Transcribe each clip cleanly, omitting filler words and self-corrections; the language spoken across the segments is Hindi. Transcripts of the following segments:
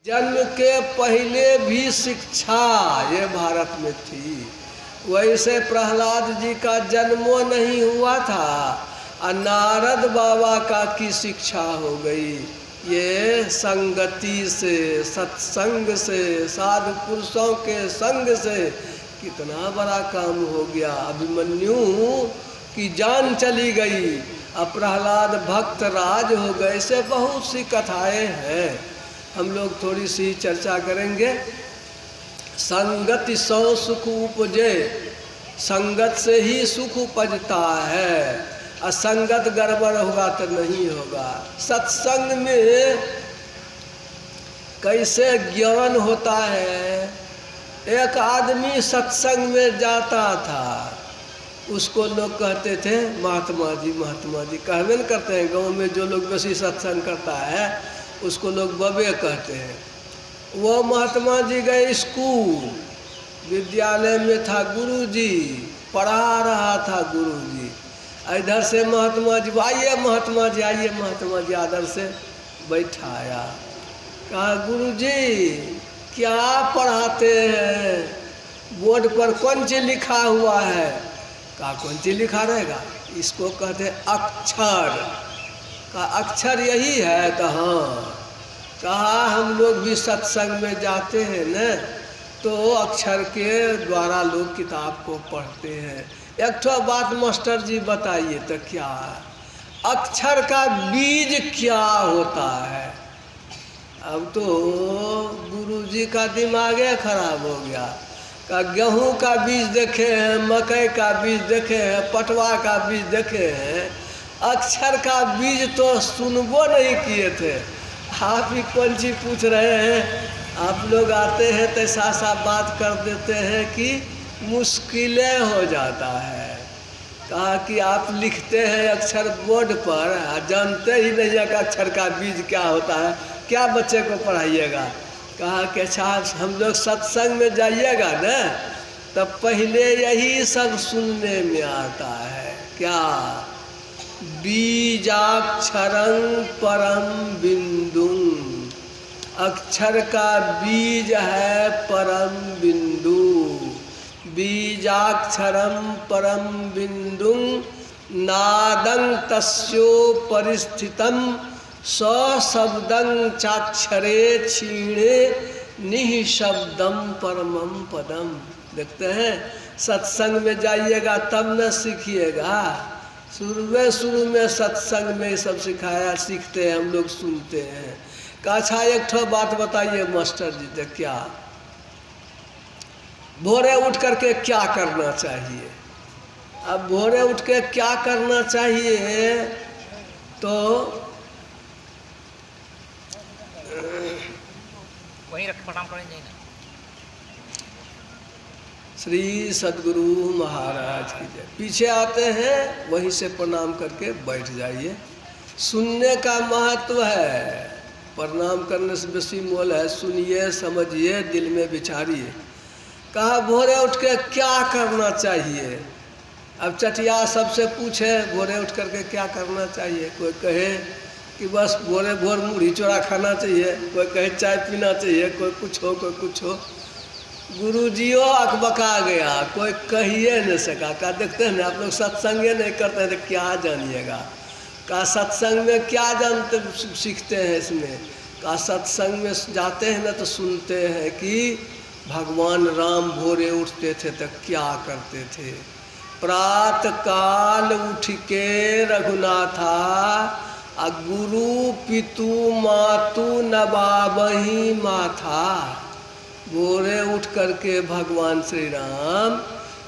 जन्म के पहले भी शिक्षा ये भारत में थी। वैसे प्रहलाद जी का जन्मो नहीं हुआ था और नारद बाबा का की शिक्षा हो गई। ये संगति से, सत्संग से, साधु पुरुषों के संग से कितना बड़ा काम हो गया। अभिमन्यु की जान चली गई, अब प्रहलाद भक्त राज हो गए। से बहुत सी कथाएं हैं, हम लोग थोड़ी सी चर्चा करेंगे। संगति सौ सुख उपजे, संगत से ही सुख उपजता है। असंगत गड़बड़ होगा तो नहीं होगा। सत्संग में कैसे ज्ञान होता है। एक आदमी सत्संग में जाता था, उसको लोग कहते थे महात्मा जी। महात्मा जी कहवे न करते हैं, गांव में जो लोग बेसी सत्संग करता है उसको लोग बबे कहते हैं। वो महात्मा जी गए स्कूल, विद्यालय में था गुरुजी, पढ़ा रहा था गुरुजी। इधर से महात्मा जी आइए, महात्मा जी आइए। महात्मा जी आदर से बैठाया, कहा गुरुजी क्या पढ़ाते हैं, बोर्ड पर कौन चीज लिखा हुआ है। कहा कौन चीज लिखा रहेगा, इसको कहते हैं अक्षर। का अक्षर यही है। तो हाँ। कहा हम लोग भी सत्संग में जाते हैं न, तो अक्षर के द्वारा लोग किताब को पढ़ते हैं। एक तो बात मास्टर जी बताइए तो क्या है, अक्षर का बीज क्या होता है। अब तो गुरुजी का दिमाग खराब हो गया। का गेहूं का बीज देखे हैं, मकई का बीज देखे हैं, पटवा का बीज देखे हैं, अक्षर का बीज तो सुनबो नहीं किए थे। आप ही कौन सी पूछ रहे हैं। आप लोग आते हैं तो ऐसा सा बात कर देते हैं कि मुश्किलें हो जाता है। कहा कि आप लिखते हैं अक्षर बोर्ड पर, जानते ही नहीं है कि अक्षर का बीज क्या होता है, क्या बच्चे को पढ़ाइएगा। कहा कि अच्छा हम लोग सत्संग में जाइएगा न, तब पहले यही सब सुनने में आता है। क्या बीजाक्षरं परम बिंदु, अक्षर का बीज है परम बिंदु। बीजाक्षरं परम बिंदु नादं तस्यो परिस्थितं सशब्दं चाक्षरे क्षीणे निःशब्दं परमं पदम। देखते हैं सत्संग में जाइएगा तब न सीखिएगा। शुरू में सत्संग में सब सिखाया, सीखते हैं हम लोग, सुनते हैं। अच्छा एक ठो बात बताइए मास्टर जी, तो क्या भोरे उठ करके क्या करना चाहिए। अब भोरे उठ के क्या करना चाहिए, तो वहीं रख प्रणाम करेंगे ना। श्री सद्गुरु महाराज की जय। पीछे आते हैं वहीं से प्रणाम करके बैठ जाइए। सुनने का महत्व है, प्रणाम करने से बेसी मोल है। सुनिए, समझिए, दिल में विचारिए। कहा भोरे उठ के क्या करना चाहिए। अब चटिया सबसे पूछे भोरे उठ करके क्या करना चाहिए। कोई कहे कि बस भोरे भोर मुढ़ी चोरा खाना चाहिए, कोई कहे चाय पीना चाहिए, कोई कुछ हो कोई कुछ हो। गुरुजियो अकबका गया, कोई कहिए नहीं सका। का देखते हैं ना आप लोग सत्संगे नहीं करते हैं तो क्या जानिएगा। का सत्संग में क्या जानते सीखते हैं इसमें। का सत्संग में जाते हैं ना तो सुनते हैं कि भगवान राम भोरे उठते थे तो क्या करते थे। प्रात काल उठ के रघुनाथा, आ गुरु पितु मातु नवाबही माथा। भोरे उठ करके भगवान श्री राम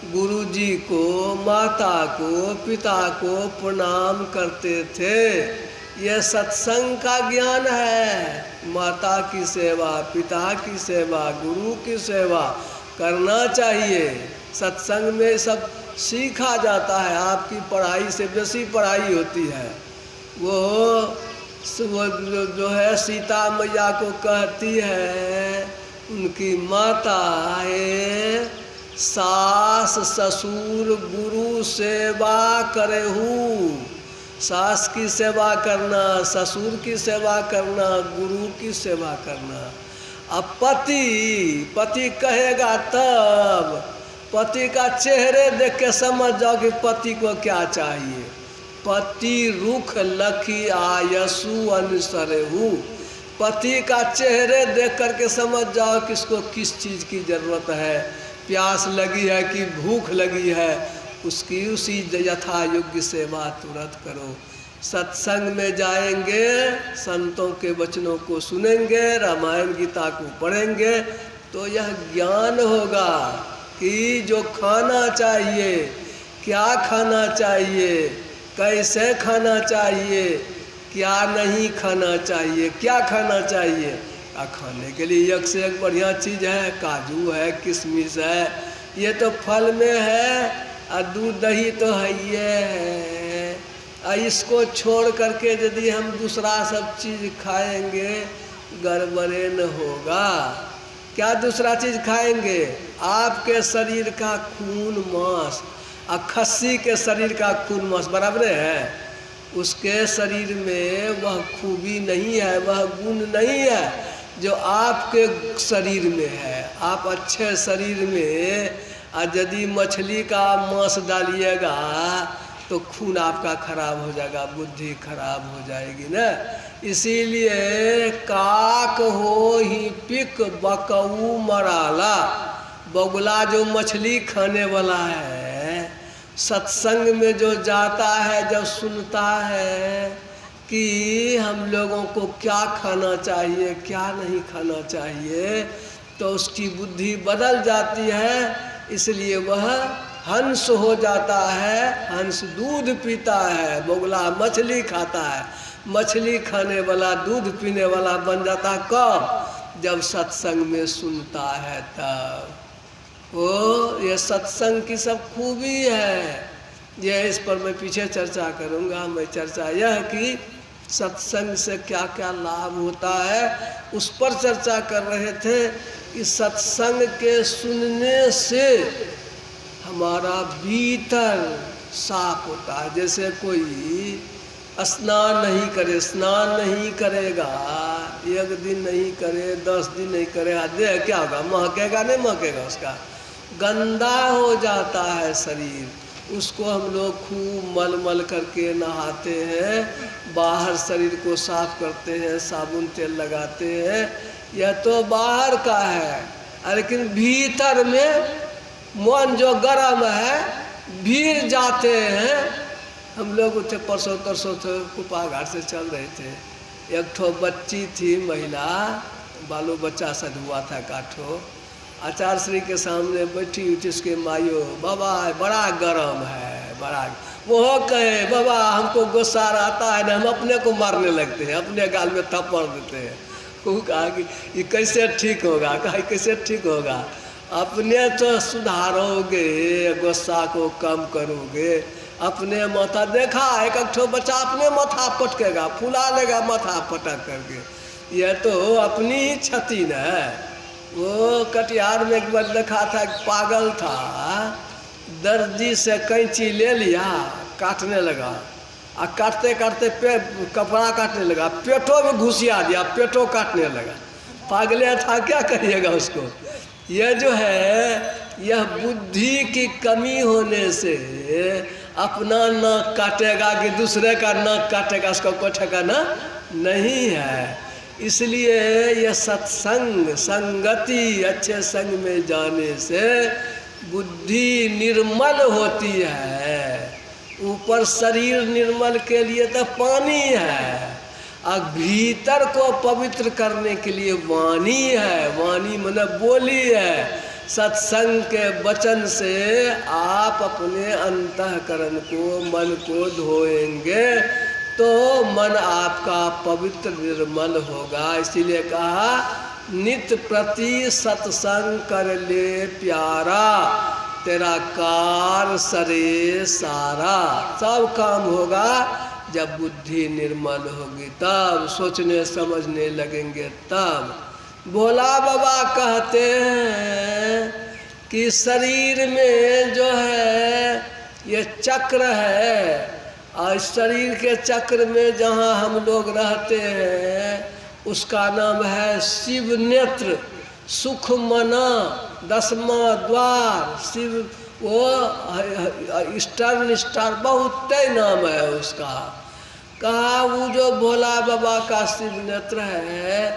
गुरु जी को, माता को, पिता को प्रणाम करते थे। यह सत्संग का ज्ञान है। माता की सेवा, पिता की सेवा, गुरु की सेवा करना चाहिए। सत्संग में सब सीखा जाता है। आपकी पढ़ाई से बेसी पढ़ाई होती है। वो जो है सीता मैया को कहती है, उनकी माता है, सास ससुर गुरु सेवा करेहू। सास की सेवा करना, ससुर की सेवा करना, गुरु की सेवा करना। अब पति कहेगा तब, पति का चेहरे देख के समझ जाओ कि पति को क्या चाहिए। पति रुख लखी आयसु अनुसरेहु, पति का चेहरे देख करके समझ जाओ कि इसको किस चीज़ की ज़रूरत है, प्यास लगी है कि भूख लगी है, उसकी उसी यथा योग्य सेवा तुरंत करो। सत्संग में जाएंगे, संतों के वचनों को सुनेंगे, रामायण गीता को पढ़ेंगे, तो यह ज्ञान होगा कि जो खाना चाहिए, क्या खाना चाहिए, कैसे खाना चाहिए, क्या नहीं खाना चाहिए, क्या खाना चाहिए। खाने के लिए एक से एक बढ़िया चीज़ है, काजू है, किशमिश है, ये तो फल में है, और दूध दही तो है ये है। इसको छोड़ करके यदि हम दूसरा सब चीज़ खाएंगे, गड़बड़े न होगा। क्या दूसरा चीज़ खाएंगे? आपके शरीर का खून मांस, खस्सी के शरीर का खून मांस बराबर है, उसके शरीर में वह खूबी नहीं है, वह गुण नहीं है जो आपके शरीर में है। आप अच्छे शरीर में यदि मछली का मांस डालिएगा तो खून आपका खराब हो जाएगा, बुद्धि खराब हो जाएगी ना। इसीलिए काक हो ही पिक बकऊ मराला, बगुला जो मछली खाने वाला है, सत्संग में जो जाता है, जब सुनता है कि हम लोगों को क्या खाना चाहिए, क्या नहीं खाना चाहिए, तो उसकी बुद्धि बदल जाती है। इसलिए वह हंस हो जाता है। हंस दूध पीता है, बगुला मछली खाता है। मछली खाने वाला दूध पीने वाला बन जाता है कब? जब सत्संग में सुनता है तब। वो ये सत्संग की सब खूबी है। यह इस पर मैं पीछे चर्चा करूँगा। मैं चर्चा यह कि सत्संग से क्या क्या लाभ होता है उस पर चर्चा कर रहे थे। कि सत्संग के सुनने से हमारा भीतर साफ होता है। जैसे कोई स्नान नहीं करे, स्नान नहीं करेगा, एक दिन नहीं करे, 10 दिन नहीं करे, देह क्या होगा? महकेगा नहीं महकेगा? उसका गंदा हो जाता है शरीर। उसको हम लोग खूब मल मल करके नहाते हैं, बाहर शरीर को साफ करते हैं, साबुन तेल लगाते हैं। यह तो बाहर का है, लेकिन भीतर में मन जो गर्म है, भीड़ जाते हैं। हम लोग उठे परसों तरसों थे, कुपा घाट से चल रहे थे। एक ठो बच्ची थी, महिला, बालो बच्चा सद हुआ था काठो। आचार्य श्री के सामने बैठी हुई थी। उसके माइयो, बाबा बड़ा गर्म है, बड़ा। वो कहे, बाबा हमको गुस्सा आता है ना, हम अपने को मारने लगते हैं, अपने गाल में थप्पड़ देते हैं। वो कहा कि ये कैसे ठीक होगा? कहा कैसे ठीक होगा? अपने तो सुधारोगे, गुस्सा को कम करोगे, अपने माथा देखा एक ठो बच्चा अपने माथा पटकेगा, फुला लेगा माथा पटक करके। यह तो अपनी ही क्षति न है। वो कटिहार में एक बार देखा था, पागल था, दर्जी से कैंची ले लिया, काटने लगा, और काटते काटते कपड़ा काटने लगा, पेटों में घुसिया दिया, पेटों काटने लगा। पागले था, क्या करिएगा उसको? यह जो है, यह बुद्धि की कमी होने से अपना नाक काटेगा कि दूसरे का नाक काटेगा, उसका कोई ठिकाना नहीं है। इसलिए यह सत्संग, संगति, अच्छे संग में जाने से बुद्धि निर्मल होती है। ऊपर शरीर निर्मल के लिए तो पानी है, और भीतर को पवित्र करने के लिए वाणी है। वाणी माने बोली है। सत्संग के वचन से आप अपने अंतःकरण को, मन को धोएंगे तो मन आपका पवित्र निर्मल होगा। इसीलिए कहा, नित्य प्रति सत्संग कर ले प्यारा, तेरा कार सरे सारा। सब काम होगा जब बुद्धि निर्मल होगी, तब सोचने समझने लगेंगे तब। भोला बाबा कहते हैं कि शरीर में जो है ये चक्र है, और शरीर के चक्र में जहाँ हम लोग रहते हैं उसका नाम है शिव नेत्र, सुख मना, 10वां द्वार, शिव वो स्टार स्टार बहुत नाम है उसका। कहा वो जो भोला बाबा का शिव नेत्र है,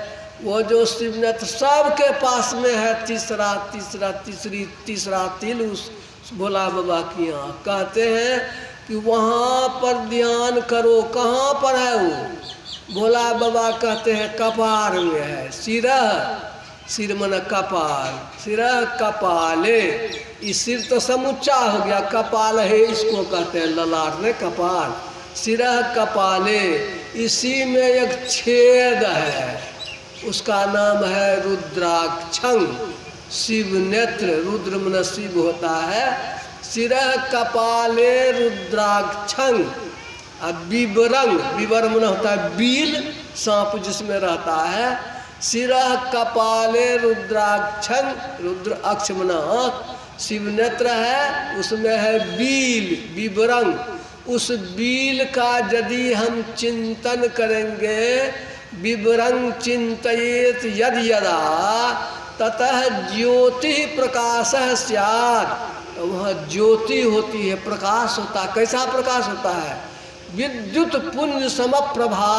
वो जो शिव नेत्र सबके पास में है, तीसरा तिल उस भोला बाबा की यहाँ। कहते हैं कि वहाँ पर ध्यान करो। कहाँ पर है वो? भोला बाबा कहते हैं कपार में है। सिर मन कपाल, सिरह कपाले, इस सिर तो समुच्चा हो गया, कपाल है इसको कहते हैं, ललाट में कपाल, सिरह कपाले, इसी में एक छेद है, उसका नाम है रुद्राक्षं, शिव नेत्र। रुद्र मन शिव होता है। सिरह कपाले रुद्राक्षं। अब विवरंग, विवर मन होता है बील, सांप जिसमें रहता है। सिरह कपाले रुद्राक्षं, रुद्र अक्ष मन शिव नेत्र है, उसमें है बील, विवरंग। उस बील का यदि हम चिंतन करेंगे, विवरंग चिंतयेत यद यदा ततः ज्योति प्रकाश स्यात्, वहाँ ज्योति होती है, प्रकाश होता है। कैसा प्रकाश होता है? विद्युत पुंज समप्रभा,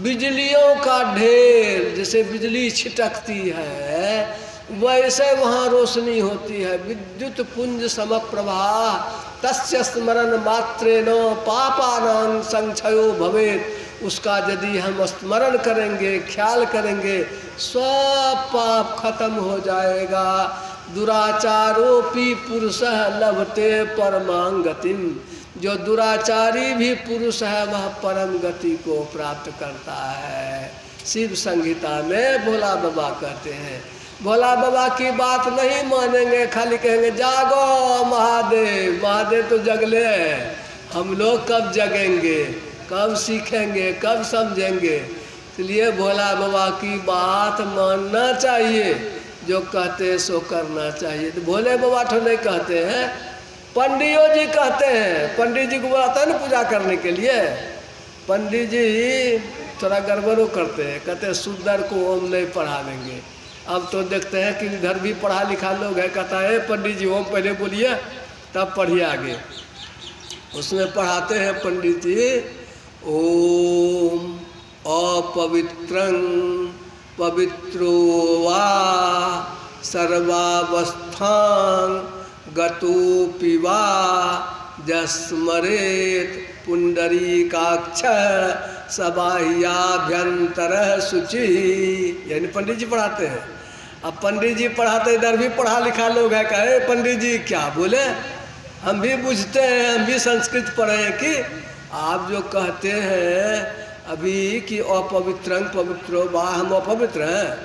बिजलियों का ढेर, जैसे बिजली छिटकती है वैसे वहाँ रोशनी होती है। विद्युत पुंज समप्रभा, तस्य स्मरण मात्रेण पापानां संक्षयो भवेत्। उसका यदि हम स्मरण करेंगे, ख्याल करेंगे, सब पाप खत्म हो जाएगा। दुराचारोपि पुरुषः लभते परमां गतिम, जो दुराचारी भी पुरुष है वह परम गति को प्राप्त करता है। शिव संहिता में भोला बाबा कहते हैं। भोला बाबा की बात नहीं मानेंगे, खाली कहेंगे जागो महादेव। महादेव तो जगले हैं, हम लोग कब जगेंगे, कब सीखेंगे, कब समझेंगे? इसलिए भोला बाबा की बात मानना चाहिए, जो कहते सो करना चाहिए। तो भोले बाबा तो नहीं कहते हैं, पंडियो जी कहते हैं। पंडित जी को बुलाता है ना पूजा करने के लिए, पंडित जी थोड़ा गड़बड़ो करते हैं, कहते हैं सुंदर को ओम नहीं पढ़ावेंगे। अब तो देखते हैं कि इधर भी पढ़ा लिखा लोग है, कहता है पंडित जी ओम पहले बोलिए तब पढ़िए आगे। उसमें पढ़ाते हैं पंडित जी, ओम अपवित्रं पवित्रो वा सर्वावस्थां गतोऽपि वा जस्मरेत पुंडरीकाक्ष सबाह्याभ्यंतर शुचि। यानी पंडित जी पढ़ाते हैं। अब पंडित जी पढ़ाते, इधर भी पढ़ा लिखा लोग है, कहे पंडित जी क्या बोले, हम भी बुझते हैं, हम भी संस्कृत पढ़े हैं कि आप जो कहते हैं अभी कि अपवित्रं पवित्रो वा, हम अपवित्र हैं।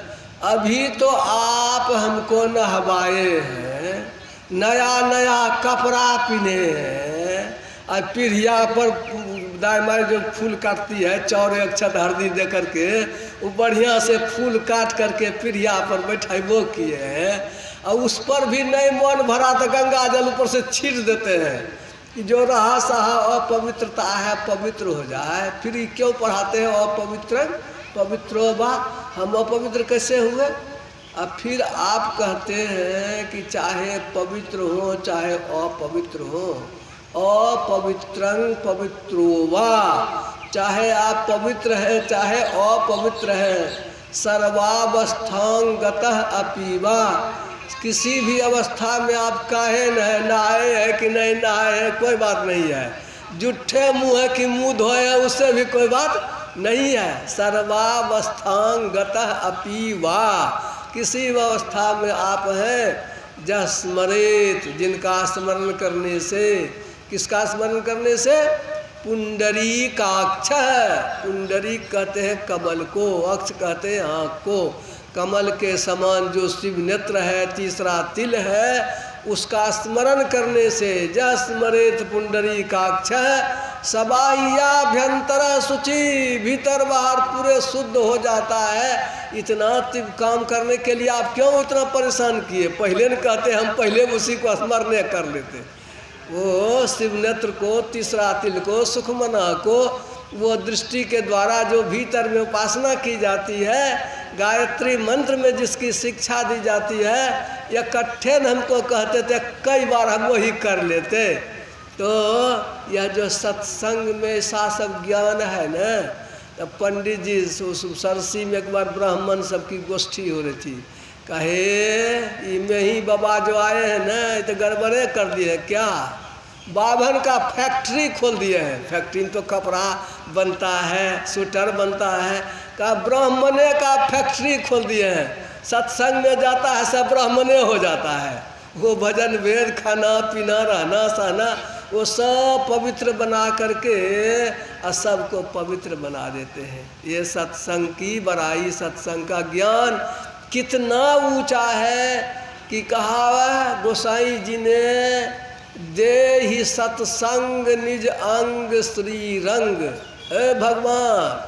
अभी तो आप हमको नहवाए हैं, नया नया कपड़ा पहने हैं, और पीढ़िया पर दाई माई जो फूल काटती है, चौरे अक्षत हल्दी दे करके वो बढ़िया से फूल काट करके पीढ़िया पर बैठाइबो किए हैं, और उस पर भी नहीं मन भरा तो गंगा जल ऊपर से छीट देते हैं कि जो रहा सहा अपवित्रता है पवित्र हो जाए। फिर क्यों पढ़ाते हैं अपवित्र पवित्रो बा, हम अपवित्र कैसे हुए? अब फिर आप कहते हैं कि चाहे पवित्र हो चाहे अपवित्र हो, अपवित्रं पवित्रो वा, चाहे आप पवित्र हैं चाहे अपवित्र हैं, सर्वावस्थां गतः अपि वा, किसी भी अवस्था में आप काहे नहाए है कि नहीं नहाए है कोई बात नहीं है, जुट्ठे मुँह है कि मुँह धोए है उससे भी कोई बात नहीं है। सर्वावस्थां गतः अपि वा, किसी अवस्था में आप हैं, जह स्मरेत, जिनका स्मरण करने से, किसका स्मरण करने से? पुंडरीकाक्ष, पुंडरी कहते हैं कमल को, अक्ष कहते हैं आँख को। कमल के समान जो शिव नेत्र है, तीसरा तिल है, उसका स्मरण करने से, जह स्मरेत पुंडरीकाक्ष सबाह्याभ्यंतर शुचि, भीतर बाहर पूरे शुद्ध हो जाता है। इतना काम करने के लिए आप क्यों इतना परेशान किए? पहले न कहते, हम पहले उसी को स्मरण कर लेते। वो शिव नेत्र को, तीसरा तिल को, सुखमना को वो दृष्टि के द्वारा जो भीतर में उपासना की जाती है, गायत्री मंत्र में जिसकी शिक्षा दी जाती है, इकट्ठे न हमको कहते थे, कई बार हम वही कर लेते। तो यह जो सत्संग में ऐसा सब ज्ञान है न, तब पंडित जी सरसी में एक बार ब्राह्मण सबकी गोष्ठी हो रही थी, कहे इनमें ही बाबा जो आए हैं न, ये तो गड़बड़े कर दिए क्या, बाभन का फैक्ट्री खोल दिए हैं। फैक्ट्री में तो कपड़ा बनता है, स्वेटर बनता है, का ब्राह्मणे का फैक्ट्री खोल दिए हैं। सत्संग में जाता है सब ब्राह्मणे हो जाता है, वो भजन वेद खाना पीना रहना सहना वो सब पवित्र बना करके और सबको पवित्र बना देते हैं। ये सत्संग की बड़ाई, सत्संग का ज्ञान कितना ऊंचा है कि कहा गोसाई जी ने, दे ही सत्संग निज अंग श्री रंग। हे भगवान,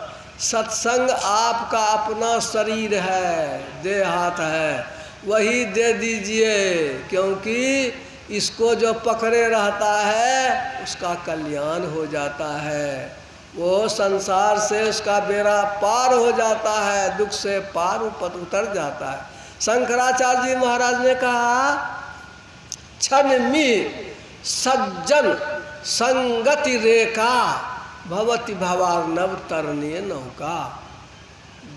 सत्संग आपका अपना शरीर है, देह हाथ है, वही दे दीजिए, क्योंकि इसको जो पकड़े रहता है उसका कल्याण हो जाता है, वो संसार से उसका बेड़ा पार हो जाता है, दुख से पार उतर जाता है। शंकराचार्य जी महाराज ने कहा, क्षण में सज्जन संगति रेखा भवति भवार्णव तरनीय नौका।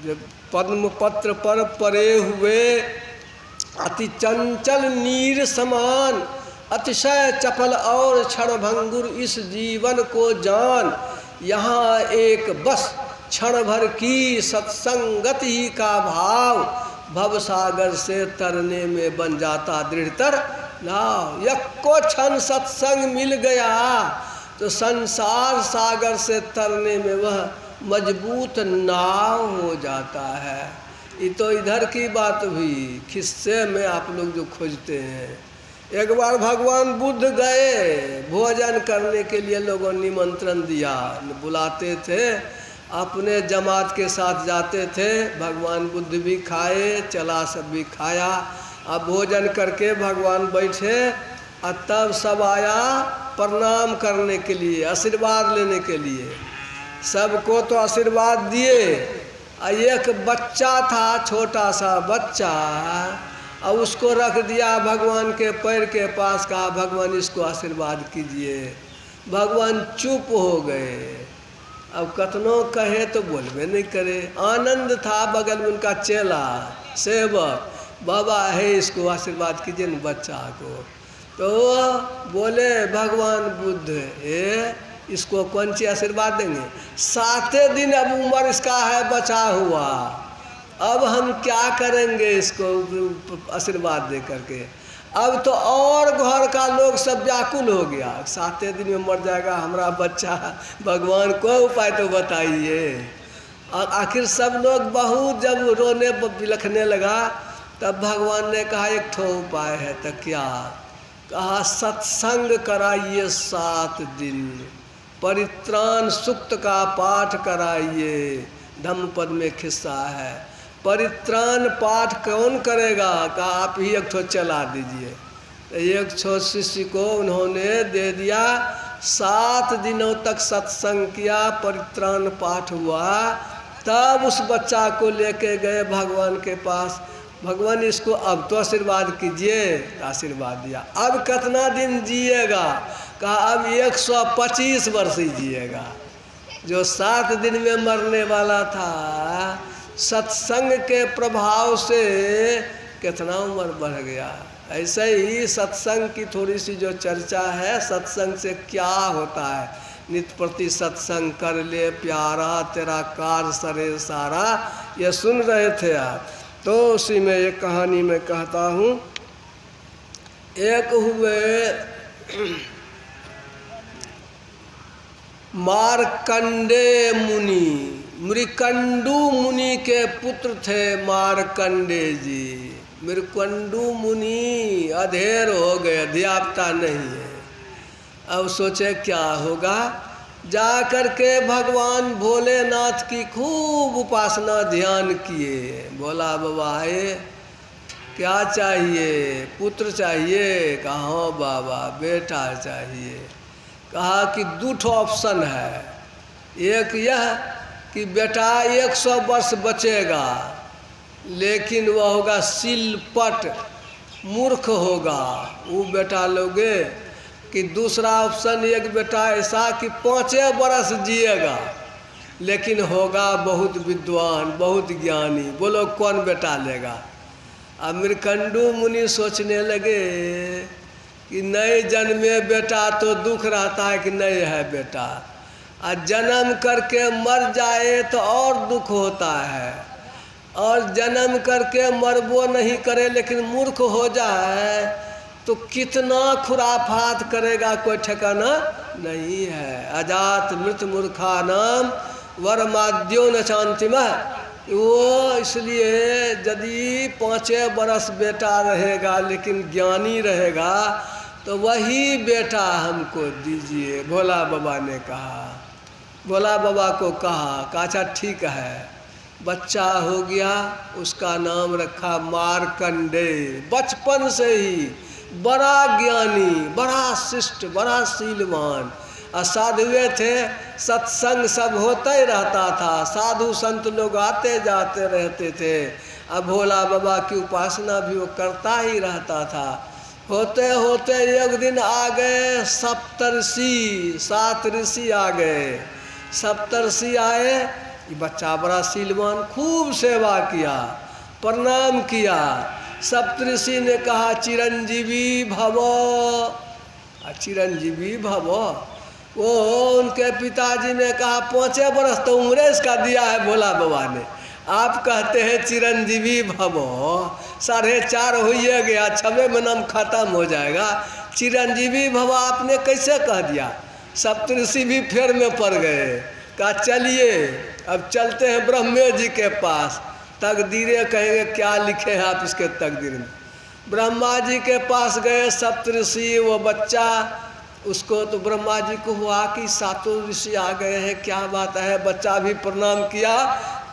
जब पद्म पत्र पर परे हुए अति चंचल नीर समान, अतिशय चपल और क्षणभंगुर इस जीवन को जान, यहाँ एक बस क्षण भर की सत्संगति ही का भाव, भवसागर से तरने में बन जाता दृढ़तर नाव। यक्को क्षण सत्संग मिल गया तो संसार सागर से तरने में वह मजबूत नाव हो जाता है। ये तो इधर की बात हुई, खिस्से में आप लोग जो खोजते हैं। एक बार भगवान बुद्ध गए भोजन करने के लिए, लोगों ने निमंत्रण दिया, बुलाते थे, अपने जमात के साथ जाते थे। भगवान बुद्ध भी खाए, चला सब भी खाया। अब भोजन करके भगवान बैठे और तब सब आया प्रणाम करने के लिए, आशीर्वाद लेने के लिए। सबको तो आशीर्वाद दिए, एक बच्चा था, छोटा सा बच्चा, और उसको रख दिया भगवान के पैर के पास, कहा भगवान इसको आशीर्वाद कीजिए। भगवान चुप हो गए। अब कतनो कहे तो बोलबे नहीं करे। आनंद था, बगल में उनका चेला सेवक, बाबा है इसको आशीर्वाद कीजिए न बच्चा को। तो बोले भगवान बुद्ध, इसको कौन सी आशीर्वाद देंगे, 7 दिन अब उम्र इसका है बचा हुआ, अब हम क्या करेंगे इसको आशीर्वाद दे करके। अब तो और घर का लोग सब व्याकुल हो गया, 7 दिन में मर जाएगा हमारा बच्चा, भगवान को उपाय तो बताइए। और आखिर सब लोग बहुत जब रोने बिलखने लगा, तब भगवान ने कहा एक ठो उपाय है। तो क्या कहा, सत्संग कराइए 7 दिन, परित्राण सूक्त का पाठ कराइए। धम्मपद में खिस्सा है, परित्राण पाठ कौन करेगा, कहा आप ही एक ठो चला दीजिए। तो एक ठो शिष्य को उन्होंने दे दिया। 7 दिनों तक सत्संग किया, परित्राण पाठ हुआ। तब उस बच्चा को लेके गए भगवान के पास, भगवान इसको अब तो आशीर्वाद कीजिए। आशीर्वाद दिया। अब कितना दिन जिएगा, कहा अब 125 वर्ष ही जिएगा। जो 7 दिन में मरने वाला था, सत्संग के प्रभाव से कितना उम्र बढ़ गया। ऐसे ही सत्संग की थोड़ी सी जो चर्चा है, सत्संग से क्या होता है। नित्य प्रति सत्संग कर ले प्यारा, तेरा कार सरे सारा, ये सुन रहे थे आप। तो उसी में एक कहानी में कहता हूँ। एक हुए मार्कंडे मुनि, मृकंडू मुनि के पुत्र थे मार्कंडे जी। मृकंडू मुनि अधेर हो गए, अध्यापता नहीं है। अब सोचे क्या होगा, जा कर के भगवान भोलेनाथ की खूब उपासना ध्यान किए। बोला बाबा है क्या चाहिए, पुत्र चाहिए, कहा हाँ बाबा बेटा चाहिए। कहा कि 2 ऑप्शन है, एक यह कि बेटा 100 वर्ष बचेगा, लेकिन वह होगा सिलपट, मूर्ख होगा। वो बेटा लोगे कि दूसरा ऑप्शन, एक बेटा ऐसा कि 5 बरस जिएगा, लेकिन होगा बहुत विद्वान, बहुत ज्ञानी। बोलो कौन बेटा लेगा? अब मृकंडू मुनि सोचने लगे कि नए जन्मे बेटा तो दुख रहता है कि नहीं है बेटा, और जन्म करके मर जाए तो और दुख होता है, और जन्म करके मरबो नहीं करे लेकिन मूर्ख हो जाए तो कितना खुराफात करेगा, कोई ठिकाना नहीं है। अजात मृत मूर्खा नाम वरमाद्यो न शांति में। वो इसलिए यदि 5 बरस बेटा रहेगा लेकिन ज्ञानी रहेगा तो वही बेटा हमको दीजिए, भोला बाबा ने कहा। भोला बाबा को कहा अच्छा ठीक है। बच्चा हो गया, उसका नाम रखा मार्कंडेय। बचपन से ही बड़ा ज्ञानी, बड़ा शिष्ट, बड़ा शीलवान, असाधुए थे। सत्संग सब होता ही रहता था, साधु संत लोग आते जाते रहते थे। अब भोला बाबा की उपासना भी वो करता ही रहता था। होते होते एक दिन आ गए सप्तर्षि, 7 ऋषि आ गए। सप्तर्षि आए, ये बच्चा बड़ा शीलवान, खूब सेवा किया, प्रणाम किया। सप्तऋषि ने कहा चिरंजीवी भव, चिरंजीवी भव। वो उनके पिताजी ने कहा 5 बरस तो उम्र इसका दिया है भोला बाबा ने, आप कहते हैं चिरंजीवी भव, 4.5 होइए गया, 6वें महीना में खत्म हो जाएगा, चिरंजीवी भव आपने कैसे कह दिया? सप्तऋषि भी फेर में पड़ गए। कहा चलिए अब चलते हैं ब्रह्मे जी के पास, तकदीरें कहेंगे क्या लिखे हैं आप इसके तकदीर में। ब्रह्मा जी के पास गए सप्तऋषि। वो बच्चा, उसको तो ब्रह्मा जी को हुआ कि 7 ऋषि आ गए हैं, क्या बात है। बच्चा भी प्रणाम किया,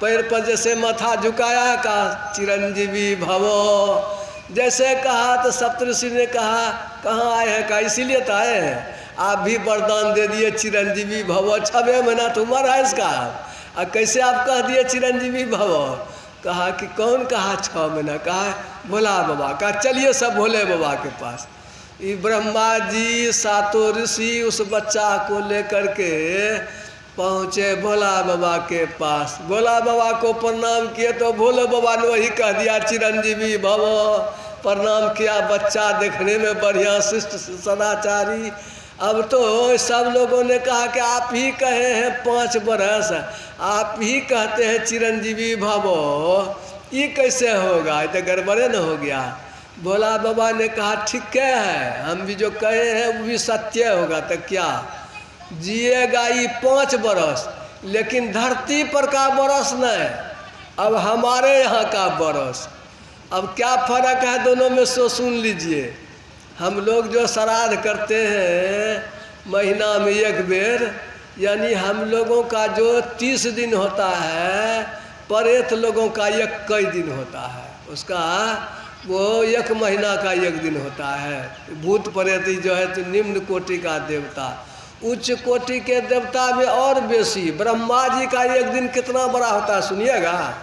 पैर पर जैसे माथा झुकाया, कहा चिरंजीवी भवो। जैसे कहा तो सप्तऋषि ने कहा कहाँ आए हैं? कहा इसीलिए तो आए हैं, आप भी वरदान दे दिए चिरंजीवी भवो। 6वें महीना तो उम्र है इसका, और कैसे आप कह दिए चिरंजीवी भवो? कहा कि कौन कहा 6 महीना? कहा भोला बाबा। कहा चलिए सब भोले बाबा के पास। ये ब्रह्मा जी 7 ऋषि उस बच्चा को लेकर के पहुँचे भोला बाबा के पास। भोला बाबा को प्रणाम किए तो भोले बाबा ने वही कह दिया चिरंजीवी भव। प्रणाम किया, बच्चा देखने में बढ़िया, शिष्ट, सदाचारी। अब तो सब लोगों ने कहा कि आप ही कहे हैं 5 बरस, आप ही कहते हैं चिरंजीवी भवो, ये कैसे होगा? ये तो गड़बड़े न हो गया। भोला बाबा ने कहा ठीक है, हम भी जो कहे हैं वो भी सत्य होगा। तो क्या जिएगा ये 5 बरस, लेकिन धरती पर का बरस नहीं, अब हमारे यहाँ का बरस। अब क्या फर्क है दोनों में सो सुन लीजिए। हम लोग जो श्राद्ध करते हैं महीना में 1 बेर, यानी हम लोगों का जो 30 दिन होता है, प्रेत लोगों का 21 दिन होता है। उसका वो 1 महीना का 1 दिन होता है। भूत प्रेत जो है तो निम्न कोटि का देवता, उच्च कोटि के देवता में और बेसी। ब्रह्मा जी का 1 दिन कितना बड़ा होता है सुनिएगा।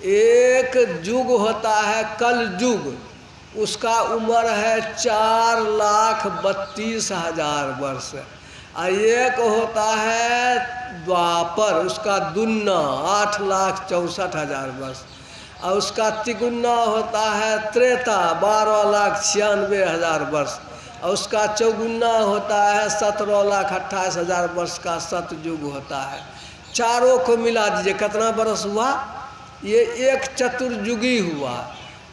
1 युग होता है कल युग, उसका उम्र है 4,32,000 वर्ष। और 1 होता है द्वापर, उसका दुन्ना 8,64,000 वर्ष। और उसका तिगुना होता है त्रेता 12,96,000 वर्ष। और उसका चौगुना होता है 17,28,000 वर्ष का सतयुग होता है। चारों को मिला दीजिए कितना बरस हुआ? ये 1 चतुर्युगी हुआ।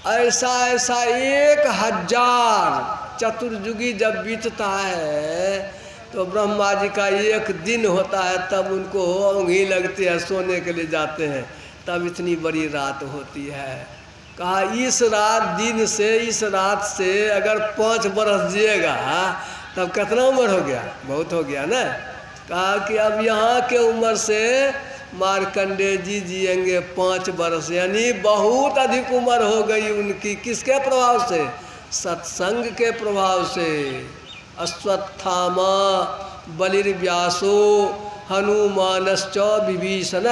ऐसा 1000 चतुर्युगी जब बीतता है तो ब्रह्मा जी का 1 दिन होता है, तब उनको ऊँघी लगती है, सोने के लिए जाते हैं, तब इतनी बड़ी रात होती है। कहा इस रात दिन से, इस रात से अगर 5 बरस जिएगा तब कितना उम्र हो गया? बहुत हो गया ना। कहा कि अब यहाँ के उम्र से मार्कंडेय जी जिएंगे 5 बरस, यानी बहुत अधिक उम्र हो गई उनकी। किसके प्रभाव से? सत्संग के प्रभाव से। अश्वत्थामा, बलिर्व्यासो, हनुमानश्च विभीषण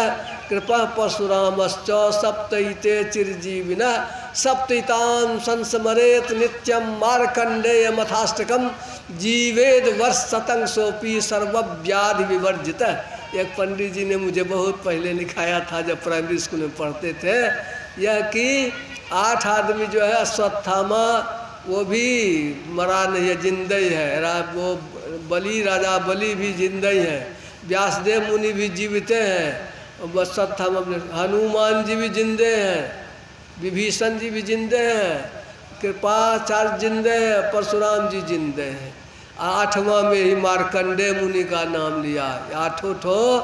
कृपः परशुरामश्च सप्तैते चिरजीविनः सप्तैतान् संस्मरेत् नित्यं मार्कण्डेय मथाष्टकम जीवेद वर्षतं सोपी सर्वव्याधि विवर्जित। एक पंडित जी ने मुझे बहुत पहले लिखाया था जब प्राइमरी स्कूल में पढ़ते थे, यह कि 8 आदमी जो है अश्वत्थामा वो भी मरा नहीं है, जिंदा ही है। वो बलि राजा बलि भी जिंदा ही है, व्यासदेव मुनि भी जीवित हैं, अश्वत्थामा हनुमान जी भी जिंदे हैं, विभीषण जी भी जिंदे हैं, कृपाचार्य जिंदे हैं, परशुराम जी जिंदे हैं। 8वां में ही मार्कंडेय मुनि का नाम लिया। 8 ठो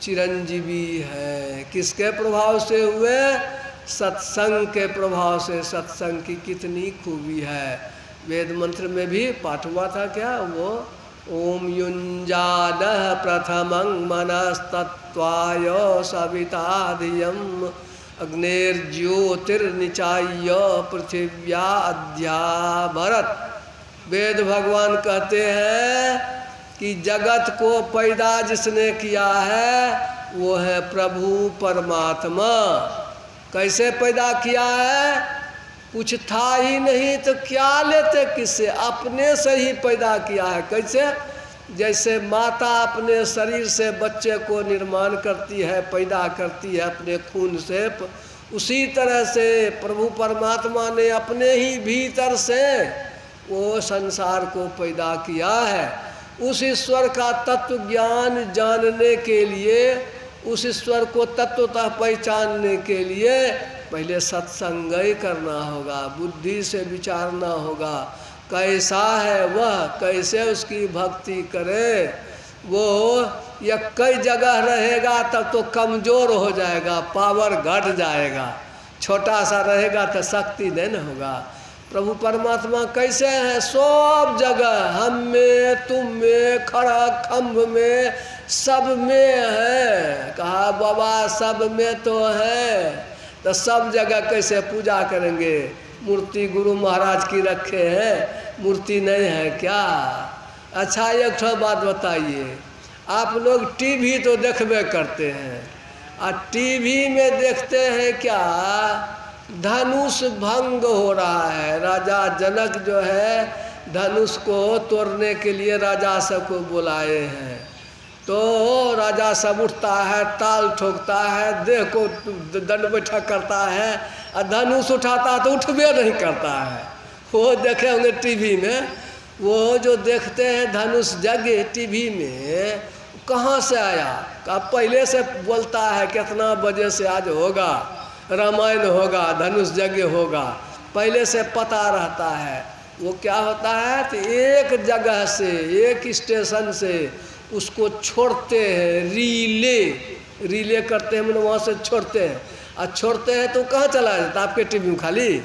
चिरंजीवी है। किसके प्रभाव से हुए? सत्संग के प्रभाव से। सत्संग की कितनी खूबी है। वेद मंत्र में भी पाठ हुआ था क्या वो, ओम युंजानः प्रथमं मनस्तत्वाय सविता धियम् अग्निर्ज्योतिर्निचाय्य पृथिव्या अध्याभरत। वेद भगवान कहते हैं कि जगत को पैदा जिसने किया है वो है प्रभु परमात्मा। कैसे पैदा किया है? कुछ था ही नहीं तो क्या लेते किससे? अपने से ही पैदा किया है। कैसे? जैसे माता अपने शरीर से बच्चे को निर्माण करती है, पैदा करती है अपने खून से, उसी तरह से प्रभु परमात्मा ने अपने ही भीतर से वो संसार को पैदा किया है। उस ईश्वर का तत्व ज्ञान जानने के लिए, उस ईश्वर को तत्वतः पहचानने के लिए पहले सत्संग ही करना होगा, बुद्धि से विचारना होगा कैसा है वह, कैसे उसकी भक्ति करे। वो या कई जगह रहेगा तब तो कमज़ोर हो जाएगा, पावर घट जाएगा। छोटा सा रहेगा तो शक्ति नहीं न होगा। प्रभु परमात्मा कैसे हैं? सब जगह, हम में, तुम में, खड़ा खम्भ में, सब में है। कहा बाबा सब में तो है, तो सब जगह कैसे पूजा करेंगे? मूर्ति गुरु महाराज की रखे हैं, मूर्ति नहीं है क्या? अच्छा एक ठो बात बताइए, आप लोग टीवी तो देखबे करते हैं, और टीवी में देखते हैं क्या धनुष भंग हो रहा है। राजा जनक जो है धनुष को तोड़ने के लिए राजा सबको बुलाए हैं, तो राजा सब उठता है, ताल ठोकता है, देह को दंड बैठक करता है, और धनुष उठाता तो उठबे नहीं करता है। वो देखे होंगे टीवी में, वो जो देखते हैं धनुष यज्ञ टीवी में, कहाँ से आया? का पहले से बोलता है कितना बजे से आज होगा, रामायण होगा, धनुष यज्ञ होगा, पहले से पता रहता है। वो क्या होता है तो एक जगह से, एक स्टेशन से उसको छोड़ते हैं, रिले करते हैं, मतलब वहाँ से छोड़ते हैं, और छोड़ते हैं तो कहाँ चला जाता? आपके टीवी में खाली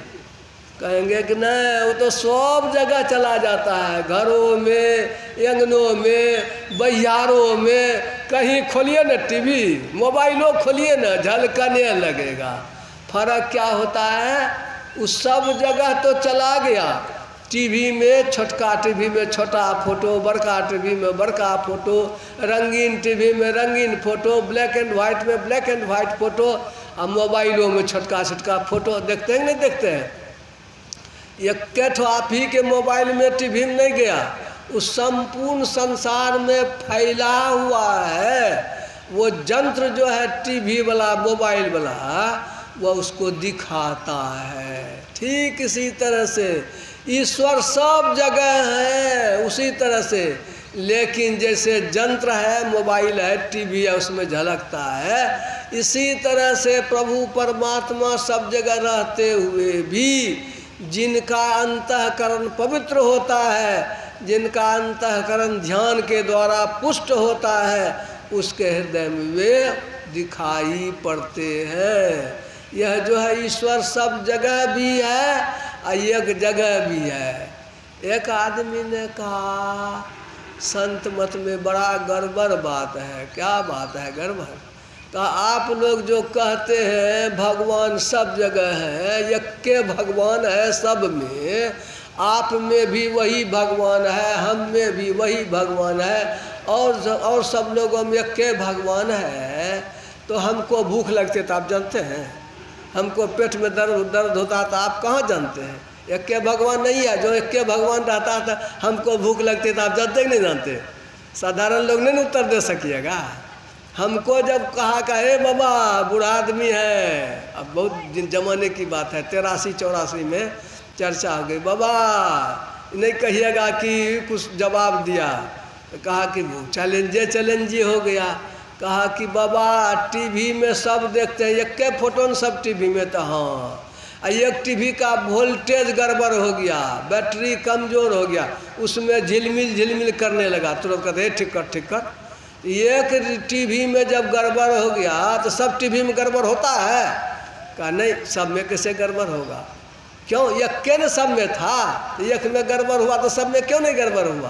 कहेंगे कि नहीं, वो तो सब जगह चला जाता है, घरों में, अंगनों में, बहियारों में, कहीं खोलिए ना टीवी, मोबाइलों खोलिए ना, झलकने लगेगा। फर्क क्या होता है? उस सब जगह तो चला गया। टीवी में छोटका टीवी में छोटा फोटो, बड़का टीवी में बड़का फोटो, रंगीन टीवी में रंगीन फोटो, ब्लैक एंड वाइट में ब्लैक एंड वाइट फोटो, और मोबाइलों में छोटका छोटका फोटो। देखते हैं नहीं देखते हैं? एक ठो आप ही के मोबाइल में टीवी में नहीं गया, उस संपूर्ण संसार में फैला हुआ है। वो यंत्र जो है टीवी वाला, मोबाइल वाला, वह उसको दिखाता है। ठीक इसी तरह से ईश्वर सब जगह है उसी तरह से, लेकिन जैसे यंत्र है, मोबाइल है, टीवी है, उसमें झलकता है, इसी तरह से प्रभु परमात्मा सब जगह रहते हुए भी जिनका अंतःकरण पवित्र होता है, जिनका अंतःकरण ध्यान के द्वारा पुष्ट होता है, उसके हृदय में वे दिखाई पड़ते हैं। यह जो है ईश्वर सब जगह भी है और एक जगह भी है। एक आदमी ने कहा संत मत में बड़ा गड़बड़ बात है। क्या बात है गड़बड़? तो आप लोग जो कहते हैं भगवान सब जगह है, एक के भगवान है सब में, आप में भी वही भगवान है, हम में भी वही भगवान है, और सब लोगों में एक के भगवान है, तो हमको भूख लगती तो आप जानते हैं, हमको पेट में दर्द होता तो आप कहाँ जानते हैं? एक के भगवान नहीं है। जो एक के भगवान रहता था हमको भूख लगती तो आप जानते कि नहीं जानते? साधारण लोग नहीं उत्तर दे सकिएगा। हमको जब कहा का हे बाबा बूढ़ा आदमी है, अब बहुत जमाने की बात है, 83-84 में चर्चा हो गई, बाबा नहीं कहिएगा कि कुछ जवाब दिया, तो कहा कि चैलेंज हो गया। कहा कि बाबा टीवी में सब देखते हैं, एक के फोटो न सब टीवी में, तो हाँ एक टीवी का वोल्टेज गड़बड़ हो गया, बैटरी कमज़ोर हो गया, उसमें झिलमिल करने लगा, तुरंत कहते ठीक कर। एक टीवी में जब गड़बड़ हो गया तो सब टीवी में गड़बड़ होता है? कहा नहीं, सब में कैसे गड़बड़ होगा? क्यों? एक के न सब में था, तो एक में गड़बड़ हुआ तो सब में क्यों नहीं गड़बड़ हुआ?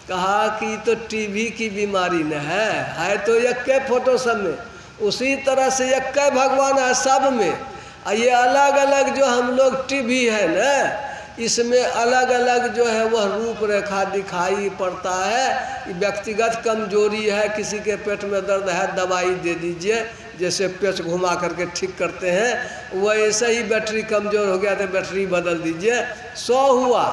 कहा कि तो टीवी की बीमारी न है तो एक के फोटो सब में, उसी तरह से एक के भगवान है सब में। ये अलग अलग जो हम लोग टीवी है न, इसमें अलग अलग जो है वह रूप रेखा दिखाई पड़ता है। व्यक्तिगत कमजोरी है, किसी के पेट में दर्द है दवाई दे दीजिए, जैसे पेच घुमा करके ठीक करते हैं, वैसे ही बैटरी कमज़ोर हो गया तो बैटरी बदल दीजिए, 100 हुआ।